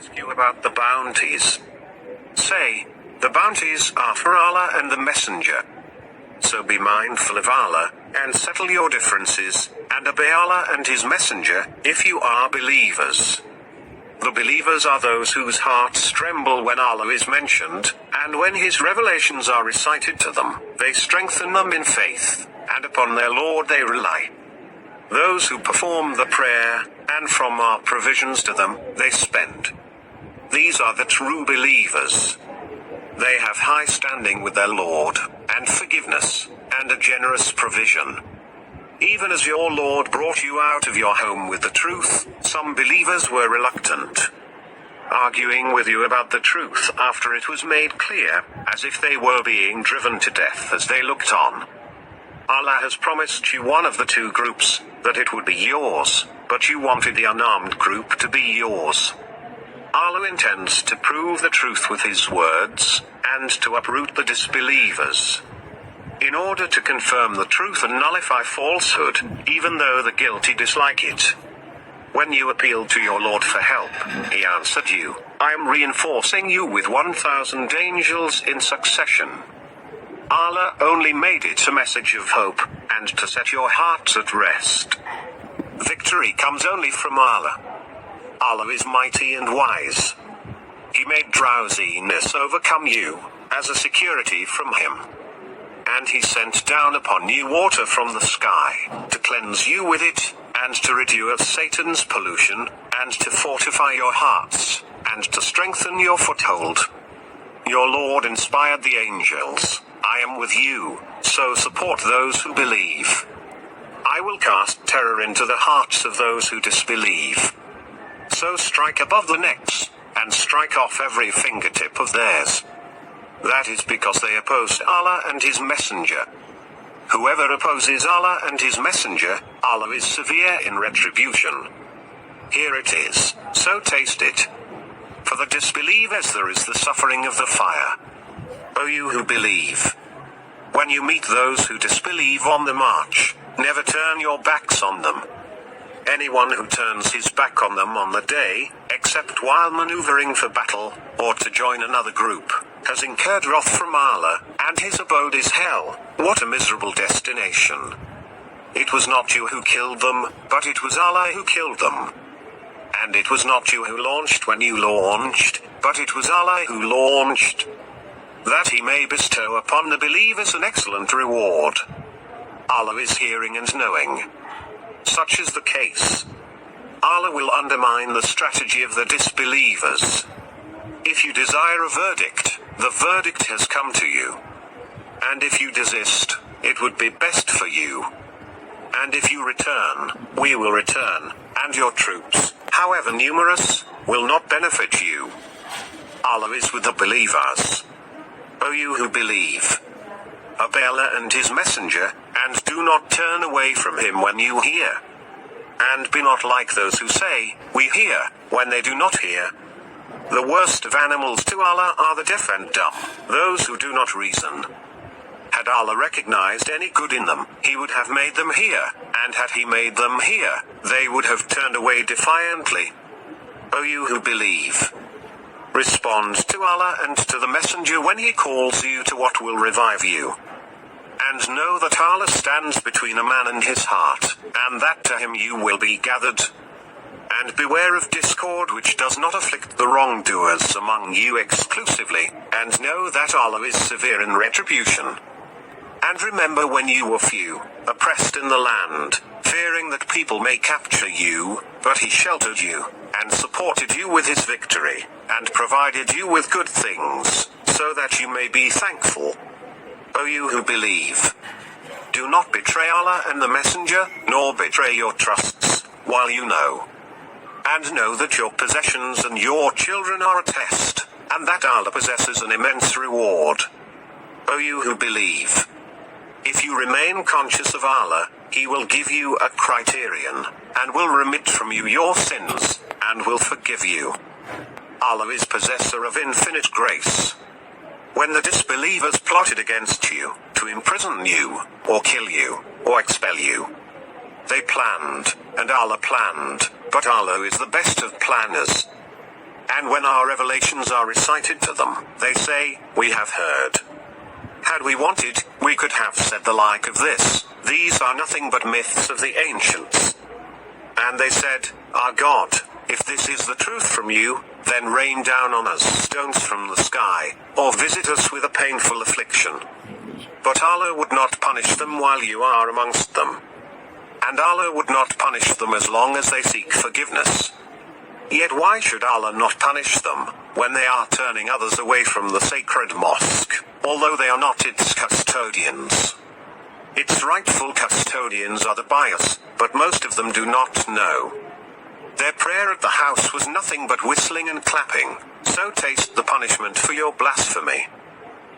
ask you about the bounties. Say, the bounties are for Allah and the Messenger. So be mindful of Allah, and settle your differences, and obey Allah and His Messenger, if you are believers. The believers are those whose hearts tremble when Allah is mentioned, and when His revelations are recited to them, they strengthen them in faith, and upon their Lord they rely. Those who perform the prayer, and from our provisions to them, they spend. These are the true believers. They have high standing with their Lord, and forgiveness, and a generous provision. Even as your Lord brought you out of your home with the truth, some believers were reluctant, arguing with you about the truth after it was made clear, as if they were being driven to death as they looked on. Allah has promised you one of the two groups, that it would be yours, but you wanted the unarmed group to be yours. Allah intends to prove the truth with His words, and to uproot the disbelievers, in order to confirm the truth and nullify falsehood, even though the guilty dislike it. When you appealed to your Lord for help, He answered you, I am reinforcing you with 1,000 angels in succession. Allah only made it a message of hope, and to set your hearts at rest. Victory comes only from Allah. Allah is mighty and wise. He made drowsiness overcome you, as a security from Him. And He sent down upon you water from the sky, to cleanse you with it, and to rid you of Satan's pollution, and to fortify your hearts, and to strengthen your foothold. Your Lord inspired the angels, I am with you, so support those who believe. I will cast terror into the hearts of those who disbelieve. So strike above the necks, and strike off every fingertip of theirs. That is because they oppose Allah and His Messenger. Whoever opposes Allah and His Messenger, Allah is severe in retribution. Here it is, so taste it. For the disbelievers there is the suffering of the fire. O you who believe, when you meet those who disbelieve on the march, never turn your backs on them. Anyone who turns his back on them on the day, except while maneuvering for battle, or to join another group, has incurred wrath from Allah, and his abode is hell. What a miserable destination. It was not you who killed them, but it was Allah who killed them. And it was not you who launched when you launched, but it was Allah who launched. That He may bestow upon the believers an excellent reward. Allah is hearing and knowing. Such is the case. Allah will undermine the strategy of the disbelievers. If you desire a verdict, the verdict has come to you. And if you desist, it would be best for you. And if you return, we will return, and your troops, however numerous, will not benefit you. Allah is with the believers. O you who believe, obey Allah and His Messenger, and do not turn away from Him when you hear. And be not like those who say, we hear, when they do not hear. The worst of animals to Allah are the deaf and dumb, those who do not reason. Had Allah recognized any good in them, He would have made them hear, and had He made them hear, they would have turned away defiantly. O you who believe, respond to Allah and to the Messenger when He calls you to what will revive you. And know that Allah stands between a man and his heart, and that to Him you will be gathered. And beware of discord which does not afflict the wrongdoers among you exclusively, and know that Allah is severe in retribution. And remember when you were few, oppressed in the land, fearing that people may capture you, but He sheltered you, and supported you with His victory, and provided you with good things, so that you may be thankful. O you who believe, do not betray Allah and the Messenger, nor betray your trusts, while you know. And know that your possessions and your children are a test, and that Allah possesses an immense reward. O you who believe, if you remain conscious of Allah, He will give you a criterion, and will remit from you your sins, and will forgive you. Allah is possessor of infinite grace. When the disbelievers plotted against you, to imprison you, or kill you, or expel you, they planned, and Allah planned, but Allah is the best of planners. And when our revelations are recited to them, they say, "We have heard." Had we wanted, we could have said the like of this. These are nothing but myths of the ancients. And they said, "Our God, if this is the truth from you, then rain down on us stones from the sky, or visit us with a painful affliction." But Allah would not punish them while you are amongst them. And Allah would not punish them as long as they seek forgiveness. Yet why should Allah not punish them, when they are turning others away from the sacred mosque, although they are not its custodians? Its rightful custodians are the pious, but most of them do not know. Their prayer at the house was nothing but whistling and clapping, so taste the punishment for your blasphemy.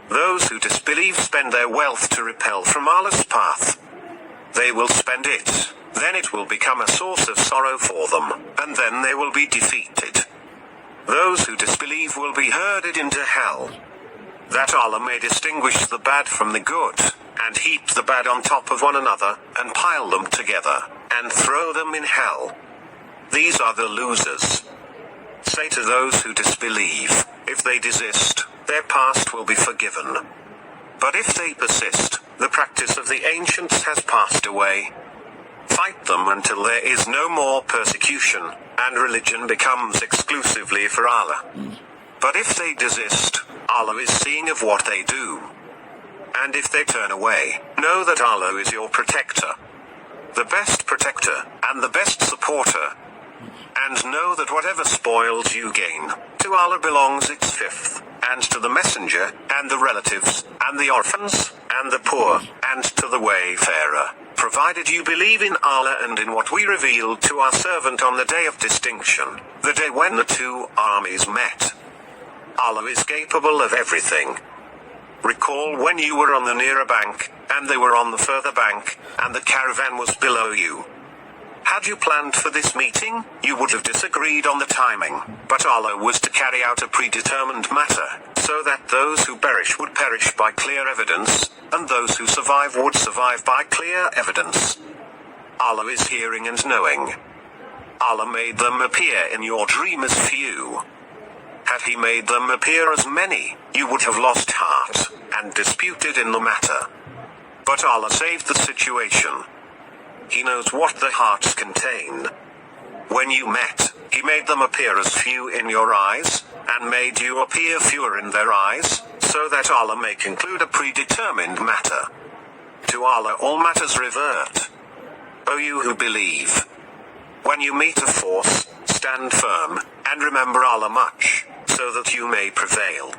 Those who disbelieve spend their wealth to repel from Allah's path. They will spend it, then it will become a source of sorrow for them, and then they will be defeated. Those who disbelieve will be herded into hell. That Allah may distinguish the bad from the good, and heap the bad on top of one another, and pile them together, and throw them in hell. These are the losers. Say to those who disbelieve, if they desist, their past will be forgiven. But if they persist, the practice of the ancients has passed away. Fight them until there is no more persecution, and religion becomes exclusively for Allah. But if they desist, Allah is seeing of what they do. And if they turn away, know that Allah is your protector, the best protector, and the best supporter. And know that whatever spoils you gain, to Allah belongs its fifth, and to the messenger, and the relatives, and the orphans, and the poor, and to the wayfarer, provided you believe in Allah and in what we revealed to our servant on the day of distinction, the day when the two armies met. Allah is capable of everything. Recall when you were on the nearer bank, and they were on the further bank, and the caravan was below you. Had you planned for this meeting, you would have disagreed on the timing, but Allah was to carry out a predetermined matter, so that those who perish would perish by clear evidence, and those who survive would survive by clear evidence. Allah is hearing and knowing. Allah made them appear in your dream as few. Had He made them appear as many, you would have lost heart, and disputed in the matter. But Allah saved the situation. He knows what the hearts contain. When you met, He made them appear as few in your eyes, and made you appear fewer in their eyes, so that Allah may conclude a predetermined matter. To Allah all matters revert. O you who believe, when you meet a force, stand firm, and remember Allah much, so that you may prevail.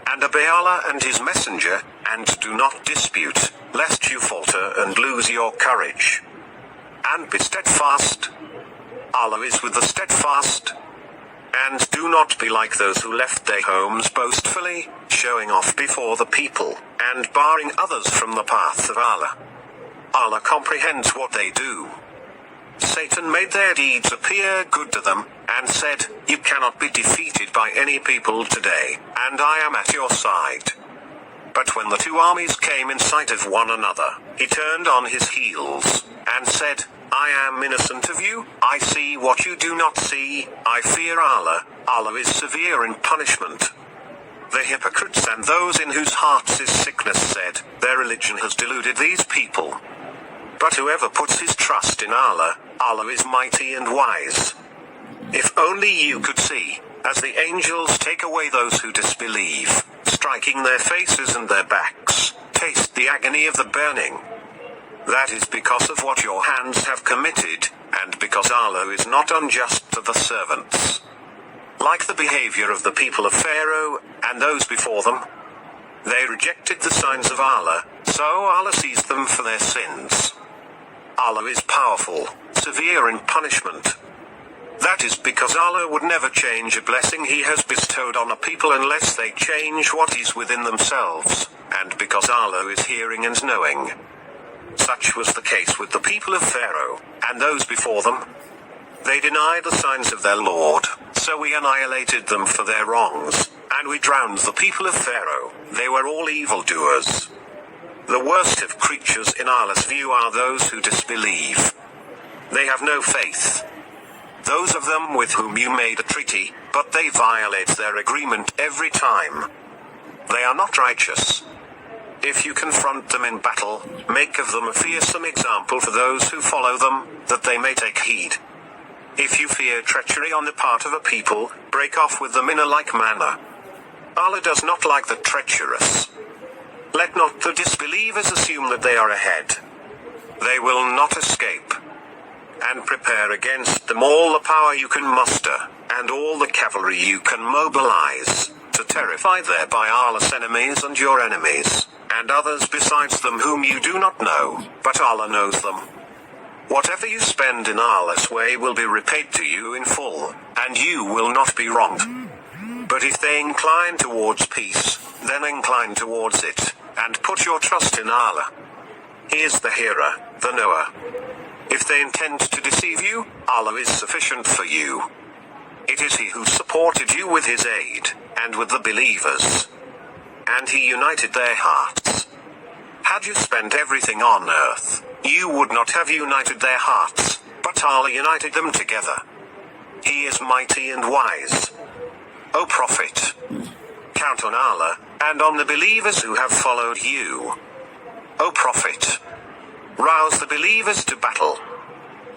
And obey Allah and His messenger, and do not dispute, lest you falter and lose your courage. And be steadfast. Allah is with the steadfast. And do not be like those who left their homes boastfully, showing off before the people, and barring others from the path of Allah. Allah comprehends what they do. Satan made their deeds appear good to them, and said, "You cannot be defeated by any people today, and I am at your side." But when the two armies came in sight of one another, he turned on his heels, and said, "I am innocent of you, I see what you do not see, I fear Allah, Allah is severe in punishment." The hypocrites and those in whose hearts is sickness said, "Their religion has deluded these people." But whoever puts his trust in Allah, Allah is mighty and wise. If only you could see, as the angels take away those who disbelieve, striking their faces and their backs, taste the agony of the burning. That is because of what your hands have committed, and because Allah is not unjust to the servants. Like the behavior of the people of Pharaoh, and those before them, they rejected the signs of Allah, so Allah seized them for their sins. Allah is powerful, severe in punishment. That is because Allah would never change a blessing He has bestowed on a people unless they change what is within themselves, and because Allah is hearing and knowing. Such was the case with the people of Pharaoh, and those before them. They denied the signs of their Lord, so we annihilated them for their wrongs, and we drowned the people of Pharaoh. They were all evildoers. The worst of creatures in Allah's view are those who disbelieve. They have no faith. Those of them with whom you made a treaty, but they violate their agreement every time. They are not righteous. If you confront them in battle, make of them a fearsome example for those who follow them, that they may take heed. If you fear treachery on the part of a people, break off with them in a like manner. Allah does not like the treacherous. Let not the disbelievers assume that they are ahead. They will not escape. And prepare against them all the power you can muster, and all the cavalry you can mobilize, to terrify thereby Allah's enemies and your enemies, and others besides them whom you do not know, but Allah knows them. Whatever you spend in Allah's way will be repaid to you in full, and you will not be wronged. But if they incline towards peace, then incline towards it, and put your trust in Allah. He is the hearer, the knower. If they intend to deceive you, Allah is sufficient for you. It is He who supported you with His aid, and with the believers. And He united their hearts. Had you spent everything on earth, you would not have united their hearts, but Allah united them together. He is mighty and wise. O Prophet, count on Allah, and on the believers who have followed you. O Prophet, rouse the believers to battle.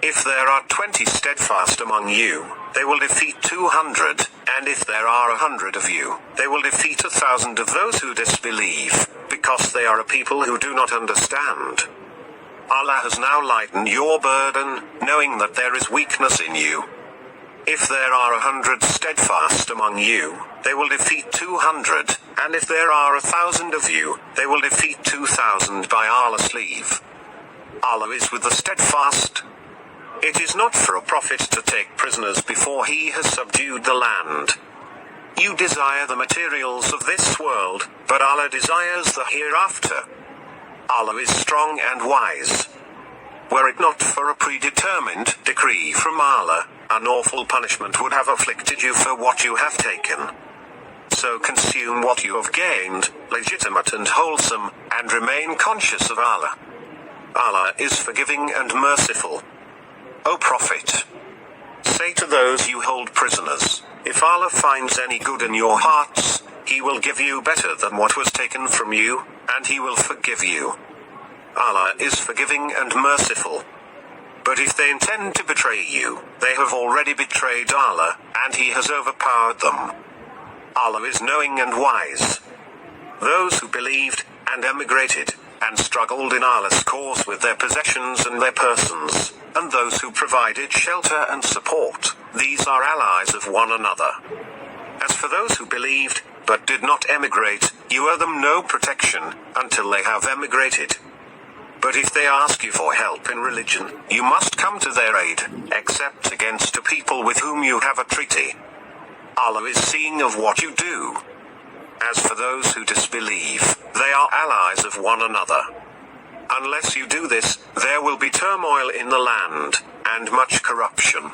If there are 20 steadfast among you, they will defeat 200, and if there are 100 of you, they will defeat 1,000 of those who disbelieve, because they are a people who do not understand. Allah has now lightened your burden, knowing that there is weakness in you. If there are 100 steadfast among you, they will defeat 200, and if there are 1,000 of you, they will defeat 2,000 by Allah's leave. Allah is with the steadfast. It is not for a prophet to take prisoners before he has subdued the land. You desire the materials of this world, but Allah desires the hereafter. Allah is strong and wise. Were it not for a predetermined decree from Allah, an awful punishment would have afflicted you for what you have taken. So consume what you have gained, legitimate and wholesome, and remain conscious of Allah. Allah is forgiving and merciful. O Prophet, say to those you hold prisoners, if Allah finds any good in your hearts, He will give you better than what was taken from you, and He will forgive you. Allah is forgiving and merciful. But if they intend to betray you, they have already betrayed Allah, and He has overpowered them. Allah is knowing and wise. Those who believed, and emigrated, and struggled in Allah's cause with their possessions and their persons, and those who provided shelter and support, these are allies of one another. As for those who believed, but did not emigrate, you owe them no protection, until they have emigrated. But if they ask you for help in religion, you must come to their aid, except against a people with whom you have a treaty. Allah is seeing of what you do. As for those who disbelieve, they are allies of one another. Unless you do this, there will be turmoil in the land, and much corruption.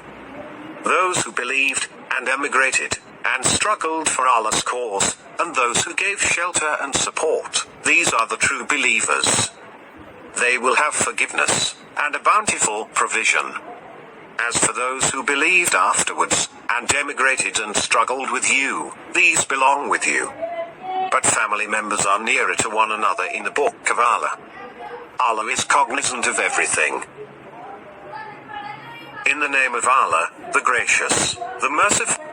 Those who believed, and emigrated, and struggled for Allah's cause, and those who gave shelter and support, these are the true believers. They will have forgiveness, and a bountiful provision. As for those who believed afterwards, and emigrated and struggled with you, these belong with you. But family members are nearer to one another in the book of Allah. Allah is cognizant of everything. In the name of Allah, the Gracious, the Merciful.